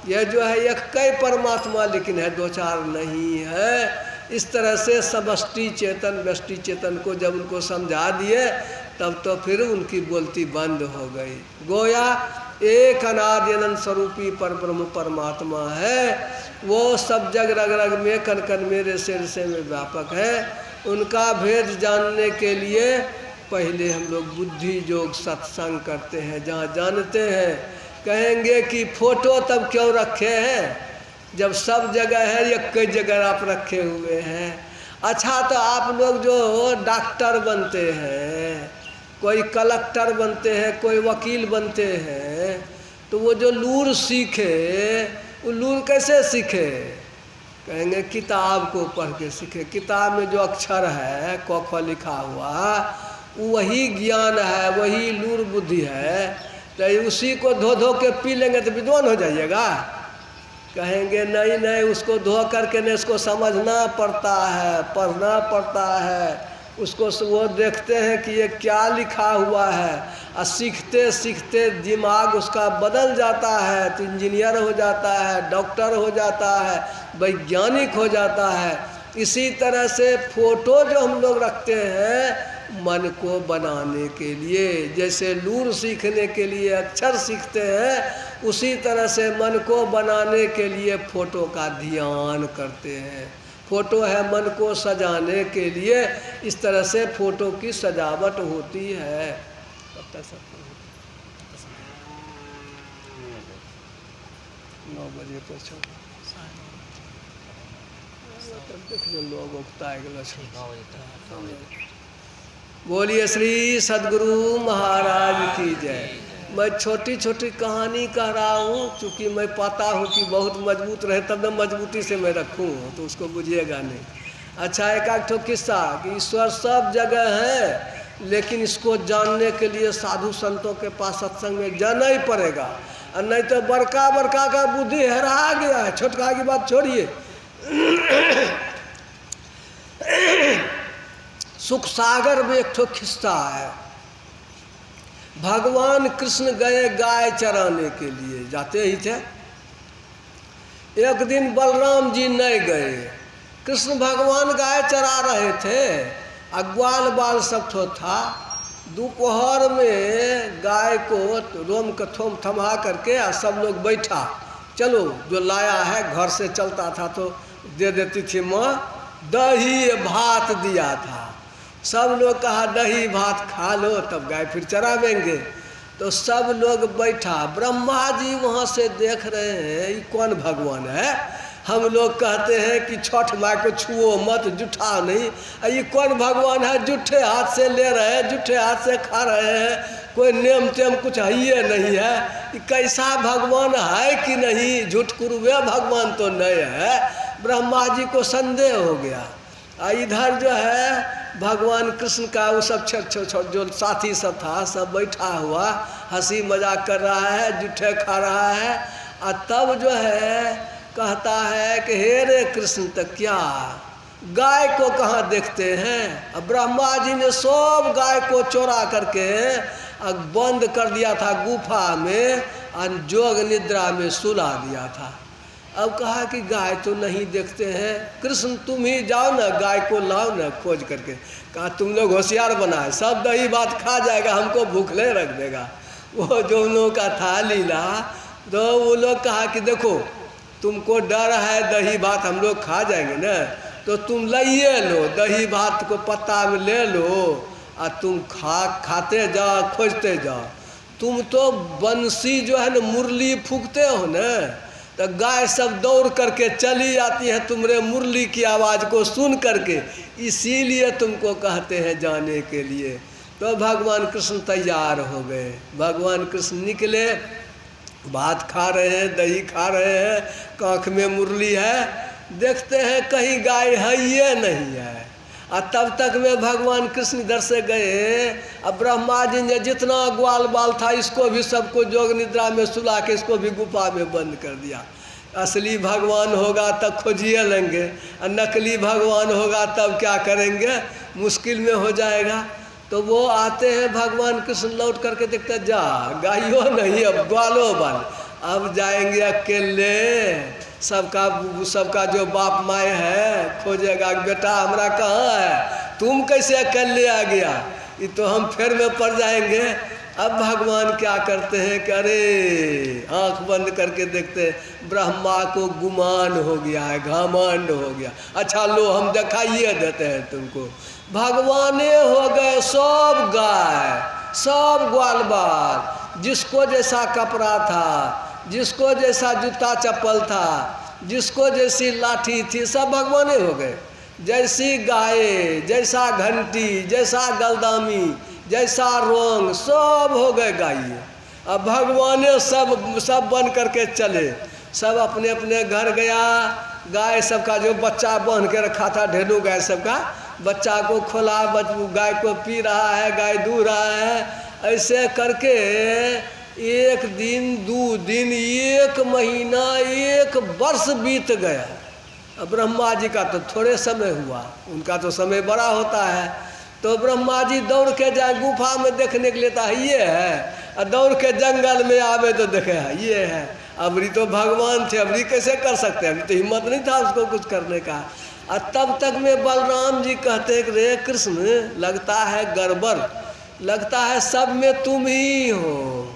यह जो है एक कई परमात्मा लेकिन है, 2-4 नहीं है। इस तरह से समष्टि चेतन व्यष्टि चेतन को जब उनको समझा दिए तब तो फिर उनकी बोलती बंद हो गई। गोया एक अनादि अनंत स्वरूपी परब्रह्म परमात्मा है, वो सब जग रग रग में कण कण मेरे सिर में व्यापक है। उनका भेद जानने के लिए पहले हम लोग बुद्धि योग सत्संग करते हैं, जहाँ जानते हैं। कहेंगे कि फोटो तब क्यों रखे हैं जब सब जगह है, एक कई जगह आप रखे हुए हैं। अच्छा तो आप लोग जो डॉक्टर बनते हैं, कोई कलेक्टर बनते हैं, कोई वकील बनते हैं, तो वो जो लूर सीखे, वो लूर कैसे सीखे? कहेंगे किताब को पढ़ के सीखे। किताब में जो अक्षर है क ख लिखा हुआ, वही ज्ञान है, वही लूर बुद्धि है। तो उसी को धो के पी लेंगे तो विद्वान हो जाइएगा? कहेंगे नहीं, उसको धो करके नहीं, इसको समझना पड़ता है, पढ़ना पड़ता है, उसको वो देखते हैं कि ये क्या लिखा हुआ है, और सीखते सीखते दिमाग उसका बदल जाता है, तो इंजीनियर हो जाता है, डॉक्टर हो जाता है, वैज्ञानिक हो जाता है। इसी तरह से फोटो जो हम लोग रखते हैं मन को बनाने के लिए, जैसे लूर सीखने के लिए अक्षर सीखते हैं, उसी तरह से मन को बनाने के लिए फोटो का ध्यान करते हैं। फोटो है मन को सजाने के लिए, इस तरह से फोटो की सजावट होती है। 9 बजे पर लोग उगता है। बोलिए श्री सद्गुरु महाराज की जय। मैं छोटी छोटी कहानी कह रहा हूँ, क्योंकि मैं पाता हूँ कि बहुत मजबूत रहे तब मैं मजबूती से मैं रखूँ, तो उसको बुझिएगा नहीं। अच्छा, एक ठो किस्सा कि ईश्वर सब जगह है, लेकिन इसको जानने के लिए साधु संतों के पास सत्संग में जाना ही पड़ेगा, और नहीं तो बड़का बड़का का बुद्धि हरा गया है। छोटका की बात छोड़िए। सुख सागर में एक ठो किस्सा है। भगवान कृष्ण गए गाय चराने के लिए, जाते ही थे। एक दिन बलराम जी नहीं गए, कृष्ण भगवान गाय चरा रहे थे, अग्वाल बाल सब ठो था। दोपहर में गाय को रोम का थोम थमा करके और सब लोग बैठा, चलो जो लाया है घर से चलता था तो दे देती थी माँ। दही भात दिया था, सब लोग कहा दही भात खा लो तब गाय फिर चरावेंगे। तो सब लोग बैठा, ब्रह्मा जी वहाँ से देख रहे हैं ये कौन भगवान है। हम लोग कहते हैं कि छठ माँ को छुओ मत, जूठा नहीं, ये कौन भगवान है, जूठे हाथ से ले रहे हैं, जूठे हाथ से खा रहे हैं, कोई नेम टेम कुछ है नहीं है, ये कैसा भगवान है कि नहीं, झूठ कुरुवे भगवान तो नहीं है। ब्रह्मा जी को संदेह हो गया। इधर जो है भगवान कृष्ण का वो सब जो साथी सब था सब बैठा हुआ हंसी मजाक कर रहा है, जूठे खा रहा है। और तब जो है कहता है कि हे रे कृष्ण तक क्या गाय को कहाँ देखते हैं। अब ब्रह्मा जी ने सब गाय को चोरा करके बंद कर दिया था गुफा में और जोग निद्रा में सुला दिया था। अब कहा कि गाय तो नहीं देखते हैं, कृष्ण तुम ही जाओ ना, गाय को लाओ ना खोज करके। कहा तुम लोग होशियार बनाए, सब दही भात खा जाएगा, हमको भूखले रख देगा। वो जो उन लोगों का था लीला, तो वो लोग कहा कि देखो तुमको डर है दही भात हम लोग खा जाएंगे ना, तो तुम लाइए लो दही भात को पत्ता में ले लो और तुम खाते जाओ, खोजते जाओ। तुम तो बंसी जो है ना मुरली फूंकते हो ना, तो गाय सब दौड़ करके चली आती है तुम्हारे मुरली की आवाज़ को सुन करके, इसीलिए तुमको कहते हैं जाने के लिए। तो भगवान कृष्ण तैयार हो गए। भगवान कृष्ण निकले, भात खा रहे हैं, दही खा रहे हैं, कांख में मुरली है, देखते हैं कहीं गाय है ये नहीं है। और तब तक में भगवान कृष्ण इधर से गए। अब ब्रह्मा जी ने जितना ग्वाल बाल था इसको भी सबको जोग निद्रा में सुला के इसको भी गुफा में बंद कर दिया। असली भगवान होगा तब खोजिए लेंगे, और नकली भगवान होगा तब क्या करेंगे, मुश्किल में हो जाएगा। तो वो आते हैं भगवान कृष्ण, लौट करके देखते जा गाइयो नहीं अब ग्वालो बाल, अब जाएंगे अकेले। सबका जो बाप माए है खोजेगा बेटा हमारा कहाँ है, तुम कैसे अकेले आ गया, ये तो हम फेर में पड़ जाएंगे। अब भगवान क्या करते हैं कि अरे आँख बंद करके देखते ब्रह्मा को गुमान हो गया है, घमंड हो गया। अच्छा लो हम दिखाइए देते हैं तुमको। भगवाने हो गए सब गाय, सब ग्वाल बाल, जिसको जैसा कपड़ा था, जिसको जैसा जूता चप्पल था, जिसको जैसी लाठी थी, सब भगवाने हो गए। जैसी गाय, जैसा घंटी, जैसा गलदामी, जैसा रोंग, सब हो गए गाय। अब भगवाने सब बन करके चले, सब अपने अपने घर गया। गाय सबका जो बच्चा बांध के रखा था, ढेलू गाय सबका बच्चा को खोला, गाय को पी रहा है, गाय दूह रहा है। ऐसे करके एक दिन, 2 दिन, 1 महीना, 1 वर्ष बीत गया। अब ब्रह्मा जी का तो थोड़े समय हुआ, उनका तो समय बड़ा होता है। तो ब्रह्मा जी दौड़ के जाए गुफा में देखने के लिए, था ये है, और दौड़ के जंगल में आवे तो देखे ये है। अबरी तो भगवान थे, अबरी कैसे कर सकते हैं, अभी तो हिम्मत नहीं था उसको कुछ करने का। और तब तक में बलराम जी कहते कि रे कृष्ण लगता है गड़बड़, लगता है सब में तुम ही हो।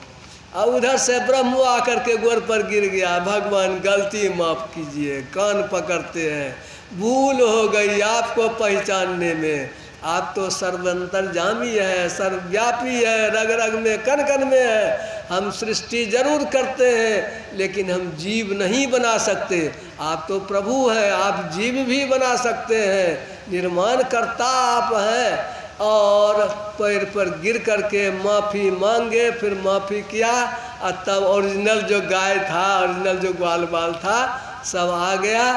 और उधर से ब्रह्म आकर के गोर पर गिर गया, भगवान गलती माफ़ कीजिए, कान पकड़ते हैं, भूल हो गई आपको पहचानने में। आप तो सर्वंतर्यामी है, सर्वव्यापी है, रग रग में कण कण में है। हम सृष्टि जरूर करते हैं लेकिन हम जीव नहीं बना सकते। आप तो प्रभु हैं, आप जीव भी बना सकते हैं, निर्माण करता आप हैं। और पैर पर गिर करके माफ़ी मांगे, फिर माफ़ी किया, और तब ओरिजिनल जो गाय था, ओरिजिनल जो ग्वाल बाल था, सब आ गया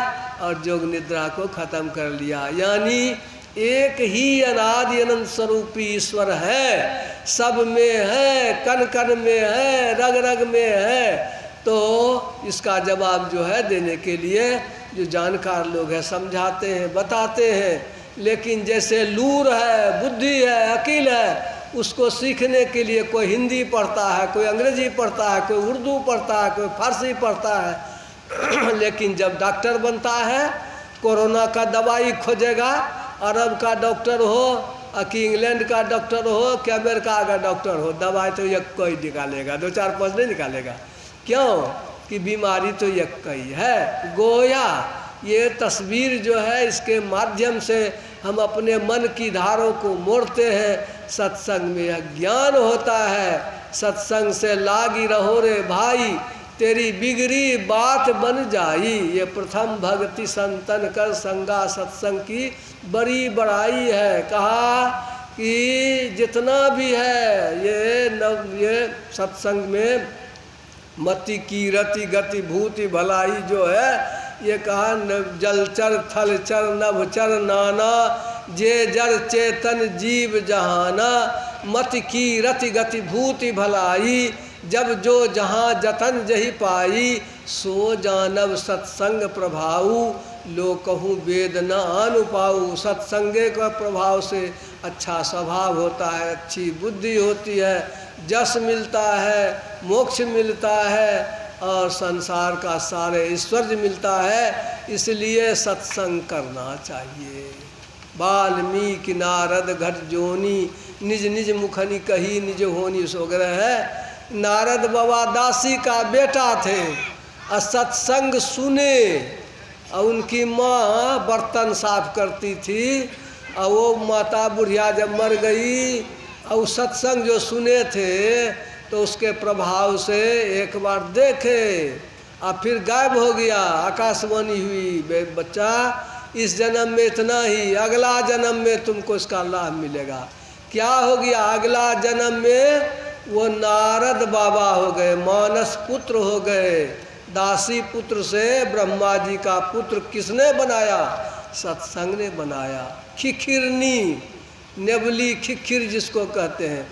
और जोग निद्रा को ख़त्म कर लिया। यानी एक ही अनादि अनंत स्वरूपी ईश्वर है, सब में है, कण कण में है, रग रग में है। तो इसका जवाब जो है देने के लिए जो जानकार लोग हैं समझाते हैं, बताते हैं। लेकिन जैसे लूर है, बुद्धि है, अकील है, उसको सीखने के लिए कोई हिंदी पढ़ता है, कोई अंग्रेजी पढ़ता है, कोई उर्दू पढ़ता है, कोई फारसी पढ़ता है। लेकिन जब डॉक्टर बनता है, कोरोना का दवाई खोजेगा, अरब का डॉक्टर हो कि इंग्लैंड का डॉक्टर हो कि अमेरिका का डॉक्टर हो, दवाई तो एक कोई निकालेगा, 2 4 5 नहीं निकालेगा। क्यों कि बीमारी तो एक कई है। गोया ये तस्वीर जो है, इसके माध्यम से हम अपने मन की धारों को मोड़ते हैं। सत्संग में ज्ञान होता है, सत्संग से लागी रहो रे भाई, तेरी बिगड़ी बात बन जाई। ये प्रथम भक्ति संतन कर संगा सत्संग की बड़ी बड़ाई है। कहा कि जितना भी है ये सत्संग में मति की रति गति भूति भलाई जो है, ये कहा जलचर थलचर नभचर नाना, जे जर चेतन जीव जहाना। मत की रति गति भूति भलाई, जब जो जहाँ जतन जही पाई, सो जानब सत्संग प्रभाऊ लोकहु वेद न अनुपाऊ। सत्संगे का प्रभाव से अच्छा स्वभाव होता है, अच्छी बुद्धि होती है, जस मिलता है, मोक्ष मिलता है और संसार का सारे ऐश्वर्य मिलता है। इसलिए सत्संग करना चाहिए। वाल्मीकि नारद घट जोनी निज निज मुखनी कही निज होनी सोग्रह है। नारद बाबा दासी का बेटा थे और सत्संग सुने और उनकी माँ बर्तन साफ करती थी और वो माता बुढ़िया जब मर गई और सत्संग जो सुने थे तो उसके प्रभाव से एक बार देखे और फिर गायब हो गया। आकाशवाणी हुई, बच्चा इस जन्म में इतना ही, अगला जन्म में तुमको इसका लाभ मिलेगा। क्या हो गया? अगला जन्म में वो नारद बाबा हो गए, मानस पुत्र हो गए। दासी पुत्र से ब्रह्मा जी का पुत्र किसने बनाया? सत्संग ने बनाया। खिखिरनी, नेबली खिखिर जिसको कहते हैं,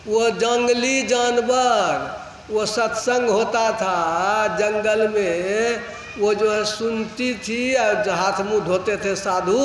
वो जंगली जानवर, वो सत्संग होता था जंगल में, वो जो है सुनती थी और हाथ मुंह धोते थे साधु,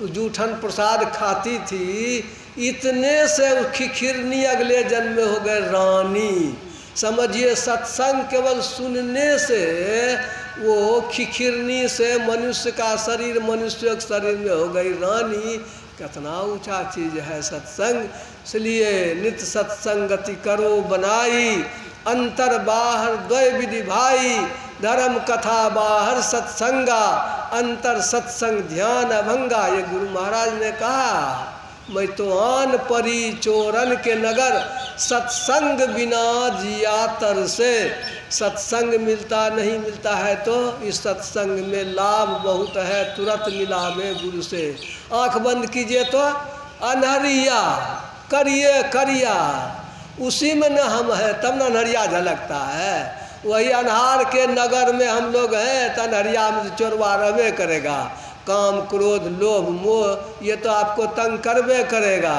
जूठन प्रसाद खाती थी। इतने से वो खिखिरनी अगले जन्म में हो गए रानी। समझिए, सत्संग केवल सुनने से वो खिखिरनी से मनुष्य का शरीर मनुष्य के शरीर में हो गई रानी। कितना ऊंचा चीज है सत्संग। इसलिए नित्य सत्संगति करो बनाई, अंतर बाहर द्वय विधि भाई। धर्म कथा बाहर सत्संगा, अंतर सत्संग ध्यान अभंगा। ये गुरु महाराज ने कहा। मैं तो आन परी चोरन के नगर, सत्संग बिना जिया तर से। सत्संग मिलता नहीं मिलता है तो इस सत्संग में लाभ बहुत है, तुरंत मिला में गुरु से। आंख बंद कीजिए तो अनहरिया करिए करिया, उसी में न हम हैं, तब न अनहरिया झलकता है। वही अनहार के नगर में हम लोग हैं तो अनहरिया में चोरवा रहबे करेगा। काम क्रोध लोभ मोह ये तो आपको तंग करबे करेगा।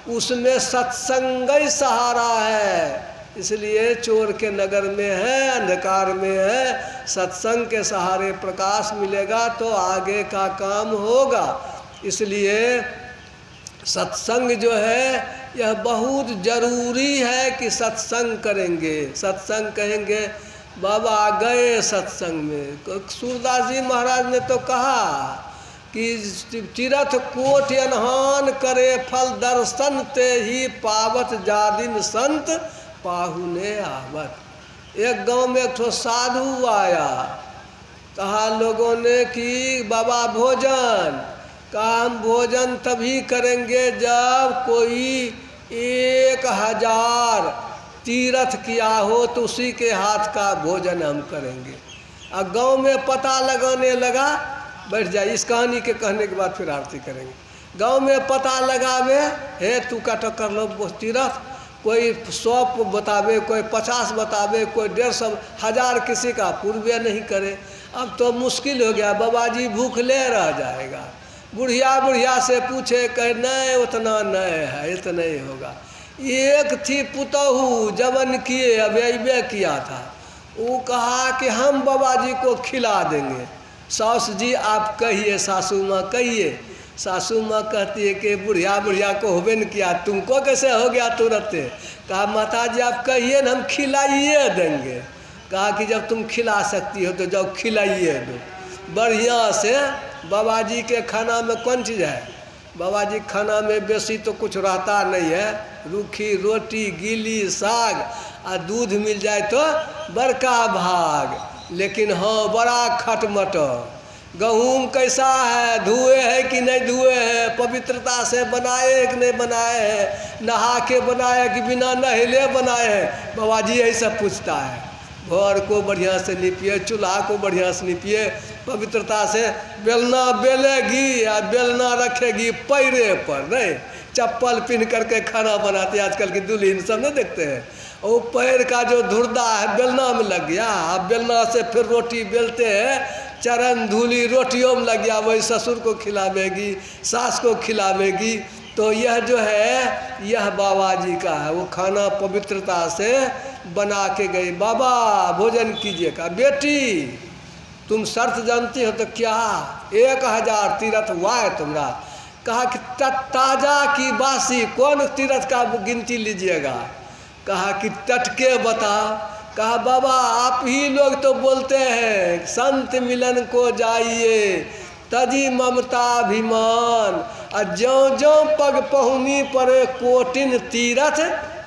उसमें सत्संग ही सहारा है। इसलिए चोर के नगर में है, अंधकार में है, सत्संग के सहारे प्रकाश मिलेगा तो आगे का काम होगा। इसलिए सत्संग जो है यह बहुत जरूरी है कि सत्संग करेंगे। सत्संग कहेंगे, बाबा गए सत्संग में। सूरदास जी महाराज ने तो कहा कि तीरथ कोट अनहान करे फल दर्शन ते ही पावत जादिन संत पाहुने आवत। एक गांव में एक ठो साधु आया, कहा लोगों ने कि बाबा भोजन, कहा हम भोजन तभी करेंगे जब कोई 1000 तीर्थ किया हो तो उसी के हाथ का भोजन हम करेंगे। अब गांव में पता लगाने लगा, बैठ जाए, इस कहानी के कहने के बाद फिर आरती करेंगे। गांव में पता लगावे, हे तू का तो कर लो तीर्थ, कोई 100 बतावे, कोई 50 बतावे, कोई 150 1000 किसी का पूर्व नहीं करे। अब तो मुश्किल हो गया, बाबा जी भूखले रह जाएगा। बुढ़िया से पूछे, कहे नहीं उतना नहीं है, इतना ही होगा। एक थी पुतहू जवन किए अब अबे किया था, वो कहा कि हम बाबा जी को खिला देंगे। सास जी आप कहिए, सासू माँ कहिए। सासू माँ कहती है कि बुढ़िया को होबे न किया, तुमको कैसे हो गया तुरंत? कहा माता जी आप कहिए न, हम खिलाइए देंगे। कहा कि जब तुम खिला सकती हो तो जाओ खिलाइए दो बढ़िया से। बाबा जी के खाना में कौन चीज़ है? बाबा जी खाना में बेसी तो कुछ रहता नहीं है, रूखी रोटी गीली साग और दूध मिल जाए तो बड़का भाग। लेकिन हाँ बड़ा खटमटर। गहूम कैसा है, धुए है कि नहीं धुए है, पवित्रता से बनाए कि नहीं बनाए हैं, नहा के बनाए कि बिना नहले बनाए हैं, बाबा जी यही सब पूछता है। घर को बढ़िया से निपिए, चूल्हा को बढ़िया से निपिए, पवित्रता से। बेलना बेलेगी या बेलना रखेगी पैरे पर, नहीं चप्पल पहन करके खाना बनाते हैं आजकल की दुल्हन सब नहीं देखते हैं। और पैर का जो धुर्दा है बेलना में लग गया, अब बेलना से फिर रोटी बेलते हैं, चरण धूली रोटियों में लग गया, वही ससुर को खिलावेगी, सास को खिलावेगी। तो यह जो है यह बाबा जी का है। वो खाना पवित्रता से बना के गए, बाबा भोजन कीजिए। कहा बेटी तुम शर्त जानती हो तो क्या? 1000 तीर्थ हुआ है तुम्हारा। कहा कि ताजा की बासी कौन तीर्थ का गिनती लीजिएगा? कहा कि टटके बता। कहा बाबा आप ही लोग तो बोलते हैं संत मिलन को जाइए तजी ममता अभिमान, और ज्यों ज्यों पग पहुनी परे कोटिन तीरथ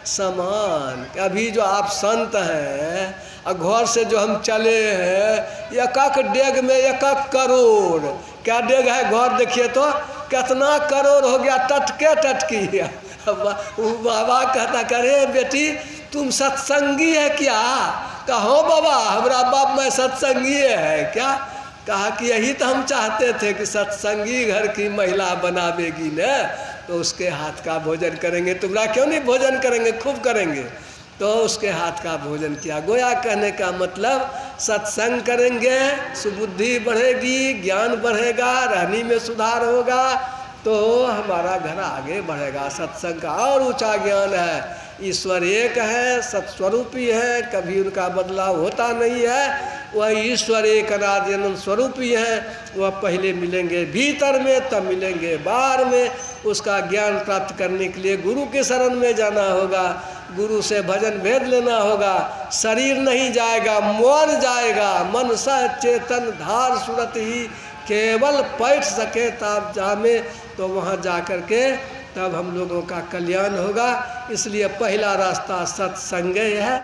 समान। अभी जो आप संत हैं और घर से जो हम चले हैं एक डेग में 1 करोड़, क्या डेग है घर देखिए तो कितना करोड़ हो गया, टटके टटकी। बाबा कहता करे बेटी तुम सत्संगी है क्या? कहो बाबा हमारा बाप मैं सत्संगी है क्या? कहा कि यही तो हम चाहते थे कि सत्संगी घर की महिला बनावेगी न तो उसके हाथ का भोजन करेंगे, तुम्हारा क्यों नहीं भोजन करेंगे, खूब करेंगे। तो उसके हाथ का भोजन किया। गोया कहने का मतलब सत्संग करेंगे सुबुद्धि बढ़ेगी, ज्ञान बढ़ेगा, रहनी में सुधार होगा तो हमारा घर आगे बढ़ेगा। सत्संग का और ऊंचा ज्ञान है। ईश्वर एक है, सत्स्वरूपी है, कभी उनका बदलाव होता नहीं है। वह ईश्वर एक अनादि अनंत स्वरूपी है। वह पहले मिलेंगे भीतर में तब मिलेंगे बाहर में। उसका ज्ञान प्राप्त करने के लिए गुरु के शरण में जाना होगा, गुरु से भजन भेद लेना होगा। शरीर नहीं जाएगा, मन जाएगा। मन सह चेतन धार सूरत ही केवल बैठ सके ताप जामे, तो वहाँ जा कर के तब हम लोगों का कल्याण होगा। इसलिए पहला रास्ता सत्संग है।